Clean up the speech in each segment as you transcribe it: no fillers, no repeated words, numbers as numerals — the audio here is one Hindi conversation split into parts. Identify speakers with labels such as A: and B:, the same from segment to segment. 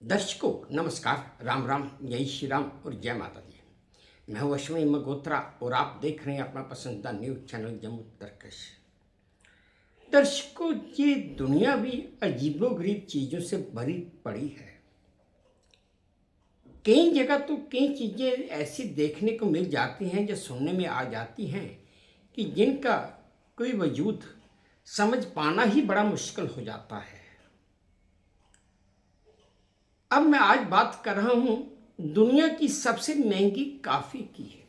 A: दर्शकों नमस्कार, राम राम, जय श्री राम और जय माता दी। मैं हूँ अश्विनी मगोत्रा और आप देख रहे हैं अपना पसंदीदा न्यूज चैनल जम्मू तर्कश। दर्शकों, ये दुनिया भी अजीबोगरीब चीज़ों से भरी पड़ी है। कई जगह तो कई चीज़ें ऐसी देखने को मिल जाती हैं जो सुनने में आ जाती हैं कि जिनका कोई वजूद समझ पाना ही बड़ा मुश्किल हो जाता है। अब मैं आज बात कर रहा हूं दुनिया की सबसे महंगी कॉफी की है।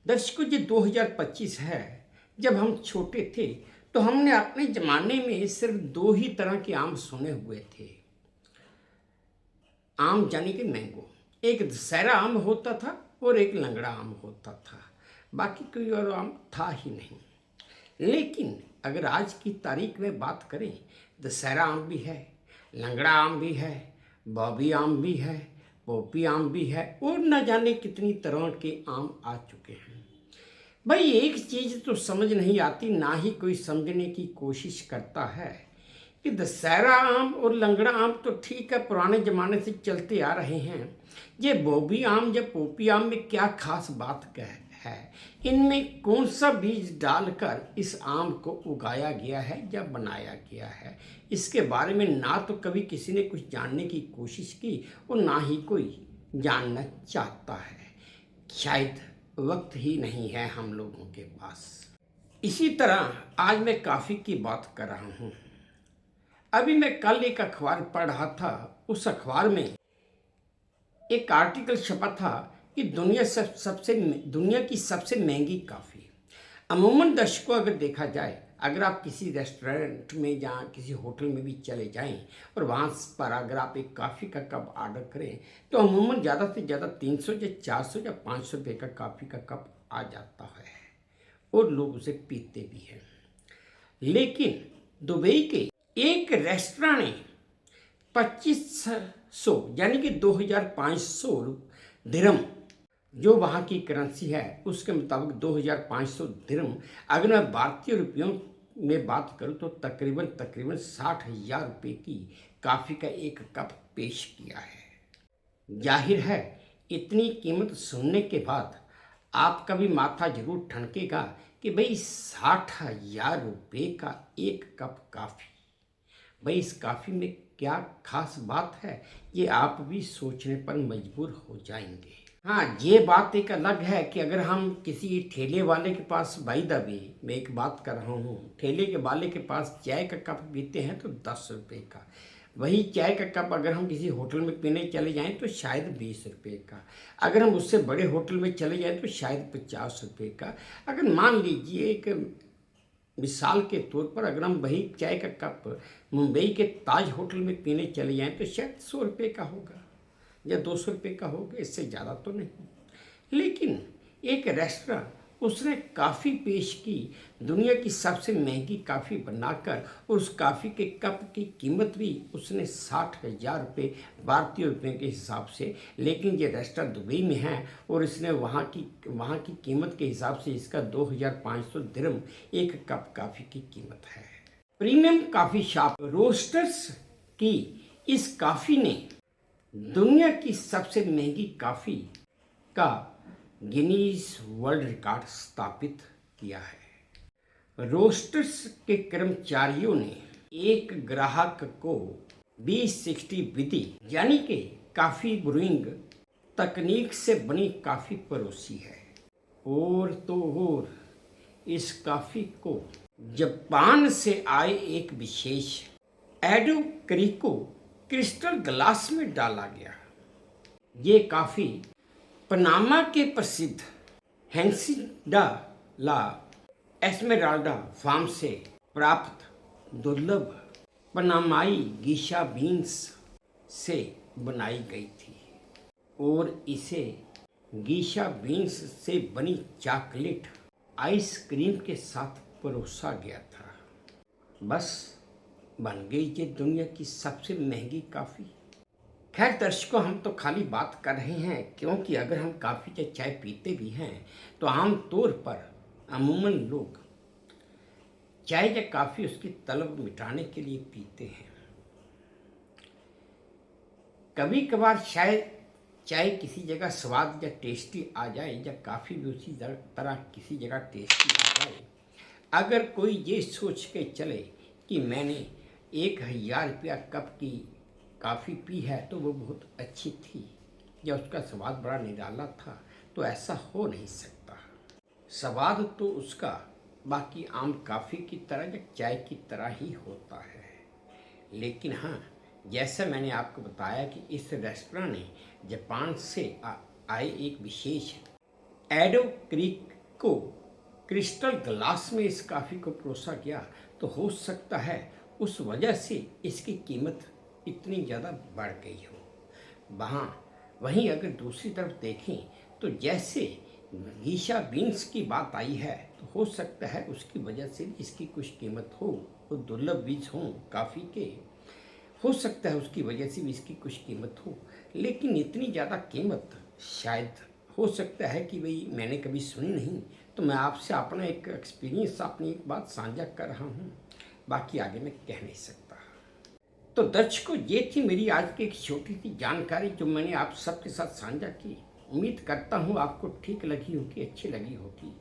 A: दर्शकों, ये 2025 है। जब हम छोटे थे तो हमने अपने जमाने में सिर्फ दो ही तरह के आम सुने हुए थे। आम यानी कि मैंगो। एक दशहरा आम होता था और एक लंगड़ा आम होता था, बाकी कोई और आम था ही नहीं। लेकिन अगर आज की तारीख में बात करें, दशहरा आम भी है, लंगड़ा आम भी है, बॉबी आम भी है, पोपी आम भी है और न जाने कितनी तरह के आम आ चुके हैं। भाई, एक चीज़ तो समझ नहीं आती, ना ही कोई समझने की कोशिश करता है कि दशहरा आम और लंगड़ा आम तो ठीक है, पुराने ज़माने से चलते आ रहे हैं। ये बॉबी आम या पोपी आम में क्या खास बात है? इनमें कौन सा बीज डालकर इस आम को उगाया गया है या बनाया गया है, इसके बारे में ना तो कभी किसी ने कुछ जानने की कोशिश की और ना ही कोई जानना चाहता है। शायद वक्त ही नहीं है हम लोगों के पास। इसी तरह आज मैं कॉफ़ी की बात कर रहा हूँ। अभी मैं कल एक अखबार पढ़ रहा था। उस अखबार में एक आर्टिकल छपा था कि दुनिया की सबसे महंगी कॉफ़ी। अमूमन दर्शकों, अगर देखा जाए, अगर आप किसी रेस्टोरेंट में या किसी होटल में भी चले जाएं और वहाँ पर अगर आप एक कॉफ़ी का कप ऑर्डर करें तो अमूमन ज़्यादा से ज़्यादा 300 या 400 या 500 रुपये का कॉफ़ी का कप आ जाता है और लोग उसे पीते भी हैं। लेकिन दुबई के एक रेस्टोरेंट ने 2500 यानी कि 2500 दिरहम, जो वहाँ की करेंसी है उसके मुताबिक 2500 दिरहम, अगर मैं भारतीय रुपयों में बात करूँ तो तकरीबन 60,000 रुपये की कॉफ़ी का एक कप पेश किया है। जाहिर है, इतनी कीमत सुनने के बाद आपका भी माथा जरूर ठनकेगा कि भाई 60,000 रुपये का एक कप कॉफ़ी, भाई इस कॉफ़ी में क्या खास बात है, ये आप भी सोचने पर मजबूर हो जाएंगे। हाँ, ये बात एक अलग है कि अगर हम किसी ठेले वाले के पास, बाई द वे मैं एक बात कर रहा हूँ, ठेले के वाले के पास चाय का कप पीते हैं तो 10 रुपये का, वही चाय का कप अगर हम किसी होटल में पीने चले जाएं तो शायद 20 रुपये का, अगर हम उससे बड़े होटल में चले जाएं तो शायद 50 रुपये का। अगर मान लीजिए एक मिसाल के तौर पर अगर हम वही चाय का कप मुंबई के ताज होटल में पीने चले जाएं तो शायद 100 रुपये का होगा या 200 रुपये का होगा, इससे ज़्यादा तो नहीं। लेकिन एक रेस्टोरेंट, उसने कॉफ़ी पेश की, दुनिया की सबसे महंगी कॉफ़ी बनाकर, और उस कॉफ़ी के कप की कीमत भी उसने 60,000 रुपये भारतीय रुपये के हिसाब से, लेकिन ये रेस्टोरेंट दुबई में है और इसने वहाँ की कीमत के हिसाब से इसका 2500 दिरहम एक कप कॉफ़ी की कीमत है। प्रीमियम कॉफ़ी शॉप रोस्टर्स की इस कॉफ़ी ने दुनिया की सबसे महंगी कॉफ़ी का गिनीज वर्ल्ड रिकॉर्ड स्थापित किया है। रोस्टर्स के कर्मचारियों ने एक ग्राहक को 2060 विधि यानी कि कॉफ़ी ब्रूइंग तकनीक से बनी कॉफ़ी परोसी है। और तो और इस कॉफ़ी को जापान से आए एक विशेष एडो क्रिको क्रिस्टल ग्लास में डाला गया। ये कॉफ़ी पनामा के प्रसिद्ध हैंसिडा ला एस्मेराल्डा फार्म से प्राप्त दुर्लभ पनामाई गीशा बीन्स से बनाई गई थी और इसे गीशा बीन्स से बनी चॉकलेट आइसक्रीम के साथ परोसा गया था। बस बन गई ये दुनिया की सबसे महंगी कॉफ़ी। खैर दर्शकों, हम तो खाली बात कर रहे हैं, क्योंकि अगर हम कॉफ़ी या चाय पीते भी हैं तो आम तौर पर अमूमन लोग चाय या कॉफ़ी उसकी तलब मिटाने के लिए पीते हैं। कभी कभार शायद चाय किसी जगह स्वाद या टेस्टी आ जाए या काफ़ी भी उसी तरह किसी जगह टेस्टी आ जाए। अगर कोई ये सोच के चले कि मैंने 1000 रुपया कप की काफ़ी पी है तो वो बहुत अच्छी थी या उसका स्वाद बड़ा निराला था, तो ऐसा हो नहीं सकता। स्वाद तो उसका बाकी आम काफ़ी की तरह या चाय की तरह ही होता है। लेकिन हाँ, जैसा मैंने आपको बताया कि इस रेस्टोरेंट ने जापान से आए एक विशेष एडो क्रीक को क्रिस्टल ग्लास में इस कॉफ़ी को परोसा गया, तो हो सकता है उस वजह से इसकी कीमत इतनी ज़्यादा बढ़ गई हो। वहीं अगर दूसरी तरफ देखें तो जैसे गीशा बीन्स की बात आई है, तो हो सकता है उसकी वजह से भी इसकी कुछ कीमत हो। वो दुर्लभ बीज हों काफ़ी के, हो सकता है उसकी वजह से भी इसकी कुछ कीमत हो। लेकिन इतनी ज़्यादा कीमत शायद हो सकता है कि भाई मैंने कभी सुनी नहीं, तो मैं आपसे अपना एक एक्सपीरियंस, अपनी एक बात साझा कर रहा हूँ, बाकी आगे मैं कह नहीं सकता। तो दर्शकों, ये थी मेरी आज की एक छोटी सी जानकारी जो मैंने आप सबके साथ साझा की। उम्मीद करता हूँ आपको ठीक लगी होगी, अच्छी लगी होगी।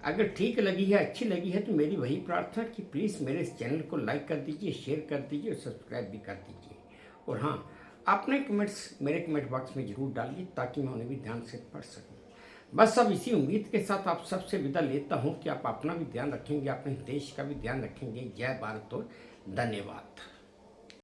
A: अगर ठीक लगी है, अच्छी लगी है, तो मेरी वही प्रार्थना कि प्लीज़ मेरे इस चैनल को लाइक कर दीजिए, शेयर कर दीजिए और सब्सक्राइब भी कर दीजिए। और हाँ, अपने कमेंट्स मेरे कमेंट बॉक्स में ज़रूर डालिए ताकि मैं उन्हें भी ध्यान से पढ़ सकूँ। बस अब इसी उम्मीद के साथ आप सबसे विदा लेता हूँ कि आप अपना भी ध्यान रखेंगे, अपने देश का भी ध्यान रखेंगे। जय भारत और धन्यवाद।